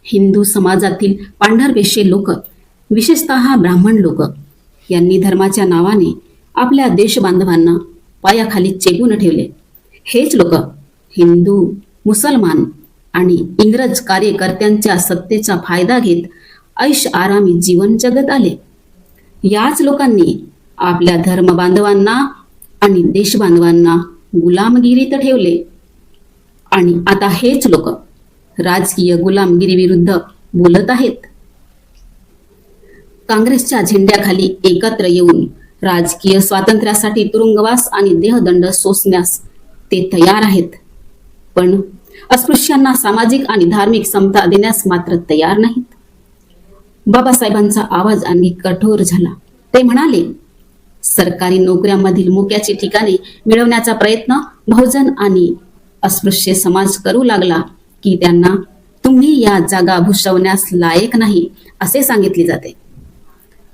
हिंदू समाजातील पांढरपेशे लोक, विशेषतः ब्राह्मण लोक यांनी धर्माच्या नावाने आपल्या देशबांधवांना पायाखाली चेपून ठेवले. हेच लोक हिंदू, मुसलमान आणि इंग्रज कार्यकर्त्यांच्या सत्तेचा फायदा घेत ऐश आरामी जीवन जगत आले. याच लोकांनी आपल्या धर्मबांधवांना आणि देशबांधवांना गुलामगिरीत ठेवले आणि आता हेच लोक राजकीय गुलामगिरी विरुद्ध बोलत आहेत. काँग्रेसच्या झेंड्याखाली एकत्र येऊन राजकीय स्वातंत्र्यासाठी तुरुंगवास आणि देहदंड सोसण्यास ते तयार आहेत, पण अस्पृश्यांना सामाजिक आणि धार्मिक समता देण्यास मात्र तयार नाहीत. बाबासाहेबांचा आवाज आणखी कठोर झाला. ते म्हणाले, सरकारी नोकऱ्यांमधील मुक्याची ठिकाणे मिळवण्याचा प्रयत्न बहुजन आणि अस्पृश्य समाज करू लागला की त्यांना तुम्ही या जागा भूषवण्यास लायक नाही असे सांगितले जाते.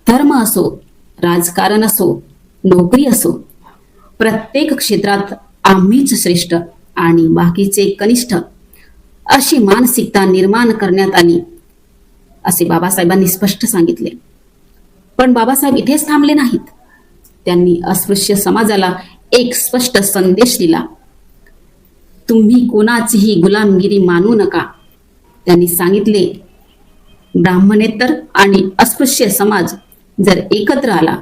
धर्म असो, राजकारण असो, नोकरी असो, प्रत्येक क्षेत्रात आम्हीच श्रेष्ठ आणि बाकीचे कनिष्ठ अशी मानसिकता निर्माण करण्यात आली असे बाबासाहेबांनी स्पष्ट सांगितले. पण बाबासाहेब इथेच थांबले नाहीत. त्यांनी अस्पृश्य समाजाला एक स्पष्ट संदेश दिला. तुम्ही कोणाचीही गुलामगिरी मानू नका. त्यांनी सांगितले, ब्राह्मणेतर आणि अस्पृश्य समाज जर एकत्र आला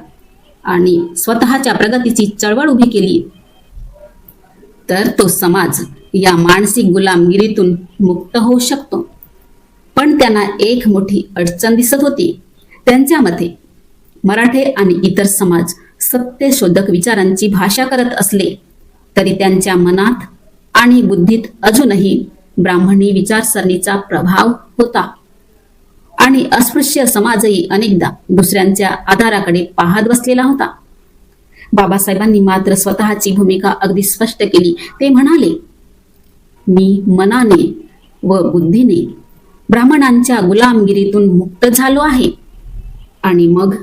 आणि स्वतःच्या प्रगतीची चळवळ उभी केली तर तो समाज या मानसिक गुलामगिरीतून मुक्त होऊ शकतो. पण त्यांना एक मोठी अडचण दिसत होती. त्यांच्या मते मराठे आणि इतर समाज सत्यशोधक विचारांची भाषा करत असले तरी त्यांच्या मनात आणि बुद्धीत अजूनही ब्राह्मणी विचारसरणीचा प्रभाव होता आणि अस्पृश्य समाजही अनेकदा दुसऱ्यांच्या आधाराकडे पाहत बसलेला होता. बाबासाहेबांनी मात्र स्वतःची भूमिका अगदी स्पष्ट केली. ते म्हणाले, मी मनाने व बुद्धीने ब्राह्मणांच्या गुलामगिरीतून मुक्त झालो आहे. आणि मग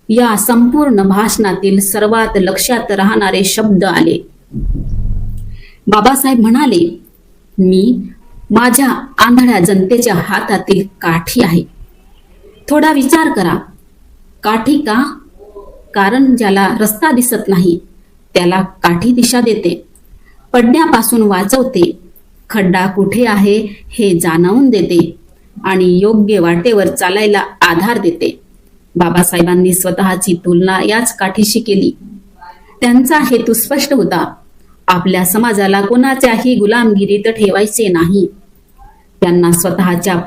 या संपूर्ण भाषणातील सर्वात लक्षात राहणारे शब्द आले. बाबासाहेब म्हणाले, मी माझ्या आंधळ्या जनतेच्या हातातील काठी आहे. थोडा विचार करा. काठी का? कारण ज्याला रस्ता दिसत नाही त्याला काठी दिशा देते, पडण्यापासून वाचवते, खड्डा कुठे आहे हे जाणवून देते आणि योग्य वाटेवर चालायला आधार देते. बाबासाहेबांनी स्वतःची तुलना याच काठीशी केली. त्यांचा हेतू स्पष्ट होता. आपल्या समाजाला कोणाच्याही गुलामगिरीत ठेवायचे नाही. त्यांना स्वतःच्या